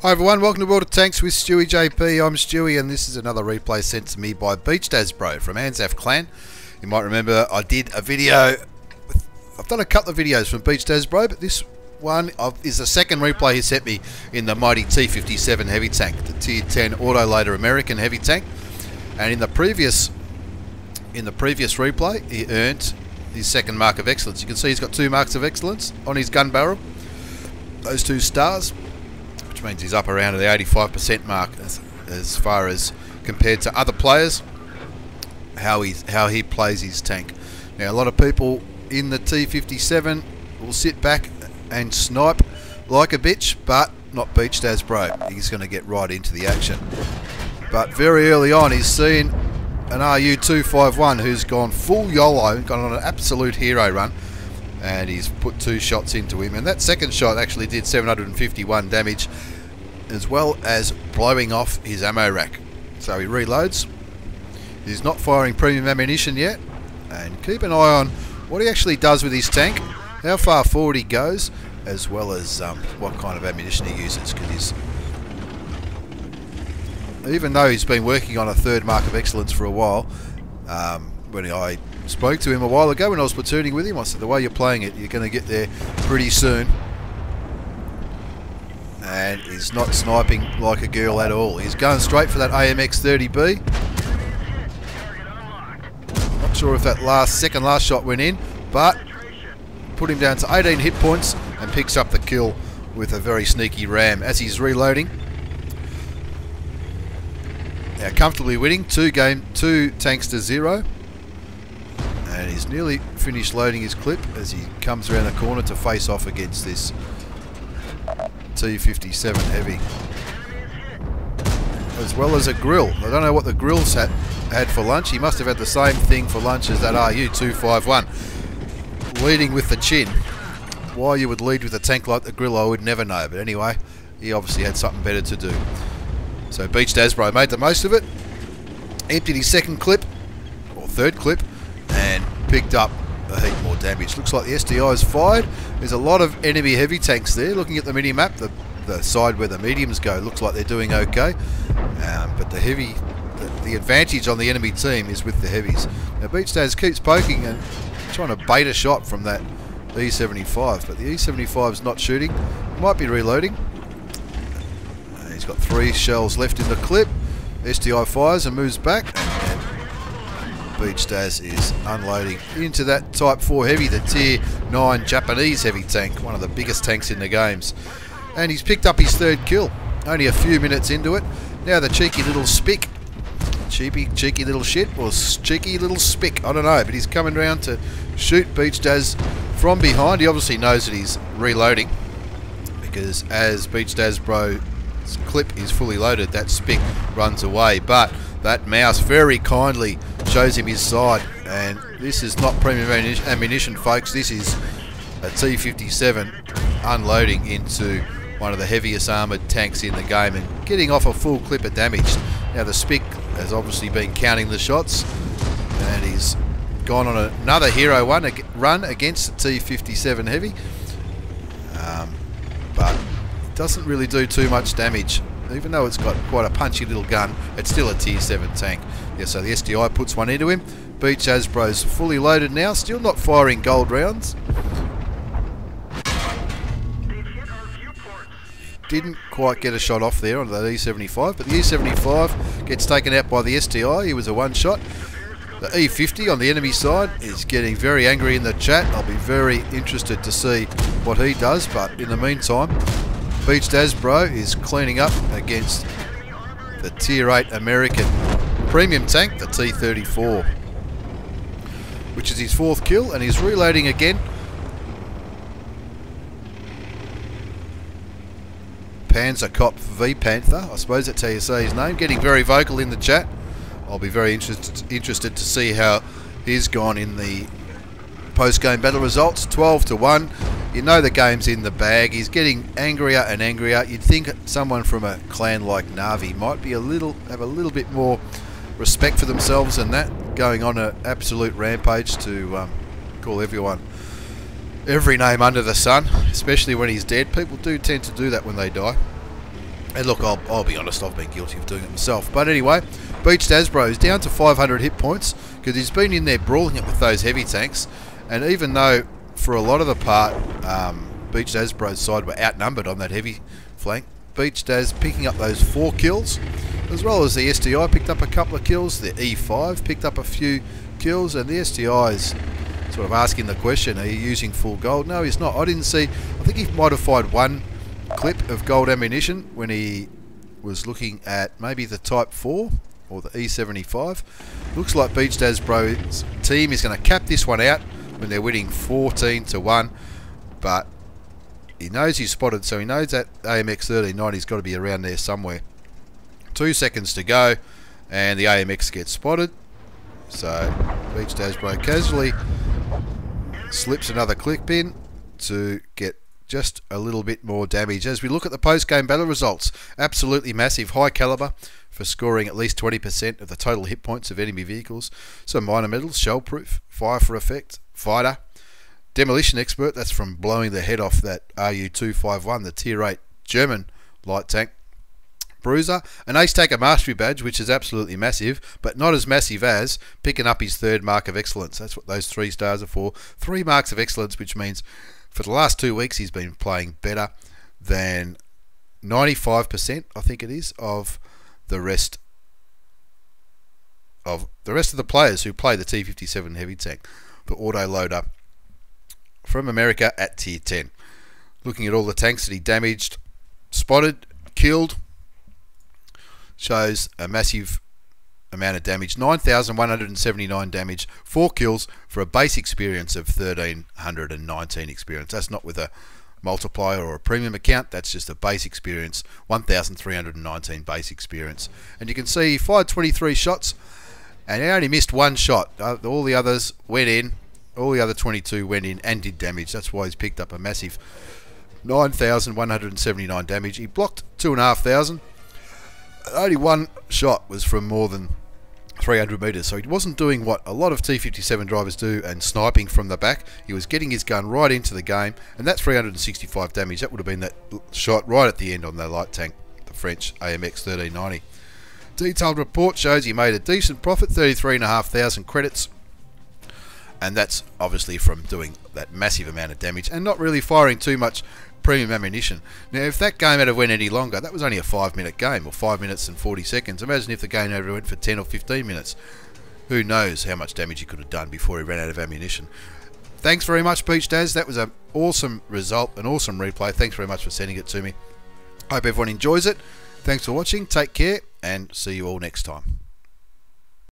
Hi everyone, welcome to World of Tanks with stewiejp. I'm Stewie and this is another replay sent to me by Bautista from ANZAF clan. You might remember I did a video, I've done a couple of videos from Bautista, but this one is the second replay he sent me in the mighty T57 Heavy tank, the Tier 10 autoloader American heavy tank. And in the previous replay he earned his second mark of excellence. You can see he's got 2 marks of excellence on his gun barrel, those 2 stars, which means he's up around the 85% mark as far as compared to other players, how he plays his tank. Now a lot of people in the T57 will sit back and snipe like a bitch, but not Bautista bro. He's going to get right into the action. But very early on he's seen an RU-251 who's gone full YOLO, gone on an absolute hero run, and he's put 2 shots into him, and that second shot actually did 751 damage, as well as blowing off his ammo rack. So he reloads. He's not firing premium ammunition yet, and keep an eye on what he actually does with his tank, how far forward he goes, as well as what kind of ammunition he uses, because even though he's been working on a 3rd mark of excellence for a while, when I spoke to him a while ago when I was platooning with him, I said the way you're playing it, you're going to get there pretty soon. And he's not sniping like a girl at all. He's going straight for that AMX 30B. Not sure if that second last shot went in, but put him down to 18 hit points and picks up the kill with a very sneaky ram as he's reloading. Now comfortably winning 2 tanks to 0. And he's nearly finished loading his clip as he comes around the corner to face off against this T57 Heavy, as well as a grill. I don't know what the grill's had for lunch. He must have had the same thing for lunch as that RU-251, leading with the chin. Why you would lead with a tank like the grill I would never know, but anyway, he obviously had something better to do. So Bautista made the most of it, emptied his 2nd clip, or 3rd clip, and picked up a heap more damage. Looks like the SDI is fired. There's a lot of enemy heavy tanks there. Looking at the mini-map, the side where the mediums go, looks like they're doing okay. But the advantage on the enemy team is with the heavies. Now Bautista keeps poking and trying to bait a shot from that E75, but the E75 is not shooting. Might be reloading. He's got 3 shells left in the clip. SDI fires and moves back. Bautista is unloading into that Type 4 Heavy, the Tier 9 Japanese heavy tank, one of the biggest tanks in the games. And he's picked up his 3rd kill, only a few minutes into it. Now the cheeky little spick, cheeky little shit, or cheeky little spick, I don't know, but he's coming round to shoot Bautista from behind. He obviously knows that he's reloading, because as Bautista bro's clip is fully loaded, that spick runs away, but that mouse very kindly shows him his side, and this is not premium ammunition, folks. This is a T57 unloading into one of the heaviest armoured tanks in the game and getting off a full clip of damage. Now the spick has obviously been counting the shots, and he's gone on another hero run against the T57 Heavy, but it doesn't really do too much damage. Even though it's got quite a punchy little gun, it's still a Tier 7 tank. Yeah, so the SDI puts one into him. Bautista fully loaded now, still not firing gold rounds. Didn't quite get a shot off there on the E75, but the E75 gets taken out by the SDI. He was a 1-shot. The E50 on the enemy side is getting very angry in the chat. I'll be very interested to see what he does, but in the meantime, Bautista is cleaning up against the Tier 8 American premium tank, the T34, which is his 4th kill, and he's reloading again. Panzer Cop V Panther, I suppose that's how you say his name, getting very vocal in the chat. I'll be very interested to see how he's gone in the post-game battle results. 12-1. You know the game's in the bag. He's getting angrier and angrier. You'd think someone from a clan like Navi might be have a little bit more respect for themselves than that, going on an absolute rampage to call everyone every name under the sun, especially when he's dead. People do tend to do that when they die. And look, I'll be honest, I've been guilty of doing it myself. But anyway, Beached Asbro is down to 500 hit points because he's been in there brawling it with those heavy tanks. And even though for a lot of the part, Beached Asbro's side were outnumbered on that heavy flank, Beached As picking up those 4 kills, as well as the STI picked up a couple of kills, the E5 picked up a few kills, and the STI is sort of asking the question, are you using full gold? No, he's not. I didn't see, I think he might have fired one clip of gold ammunition when he was looking at maybe the Type 4 or the E75. Looks like Beached Asbro's team is going to cap this one out when they're winning 14-1, but he knows he's spotted, so he knows that AMX 1390's got to be around there somewhere. 2 seconds to go, and the AMX gets spotted. So Beached Asbro casually slips another clip in to get just a little bit more damage. As we look at the post-game battle results, absolutely massive, high caliber for scoring at least 20% of the total hit points of enemy vehicles. Some minor medals, shell-proof, fire for effect, fighter, demolition expert, that's from blowing the head off that RU-251, the Tier 8 German light tank. Bruiser, an Ace Taker Mastery badge, which is absolutely massive, but not as massive as picking up his 3rd mark of excellence. That's what those 3 stars are for. 3 marks of excellence, which means for the last 2 weeks he's been playing better than 95%, I think it is, of the rest of the players who play the T57 Heavy tank, the auto loader from America at Tier 10. Looking at all the tanks that he damaged, spotted, killed, shows a massive amount of damage. 9,179 damage, 4 kills for a base experience of 1,319 experience. That's not with a multiplier or a premium account, that's just a base experience. 1,319 base experience. And you can see he fired 23 shots and he only missed 1 shot. All the others went in, all the other 22 went in and did damage. That's why he's picked up a massive 9,179 damage. He blocked 2,500. Only 1 shot was from more than 300 metres, so he wasn't doing what a lot of T57 drivers do and sniping from the back. He was getting his gun right into the game, and that 365 damage, that would have been that shot right at the end on the light tank, the French AMX 1390. Detailed report shows he made a decent profit, 33,500 credits, and that's obviously from doing that massive amount of damage and not really firing too much premium ammunition. Now, if that game had went any longer, that was only a 5-minute game, or 5 minutes and 40 seconds. Imagine if the game had went for 10 or 15 minutes. Who knows how much damage he could have done before he ran out of ammunition. Thanks very much, Beached As. That was an awesome result, an awesome replay. Thanks very much for sending it to me. Hope everyone enjoys it. Thanks for watching. Take care, and see you all next time.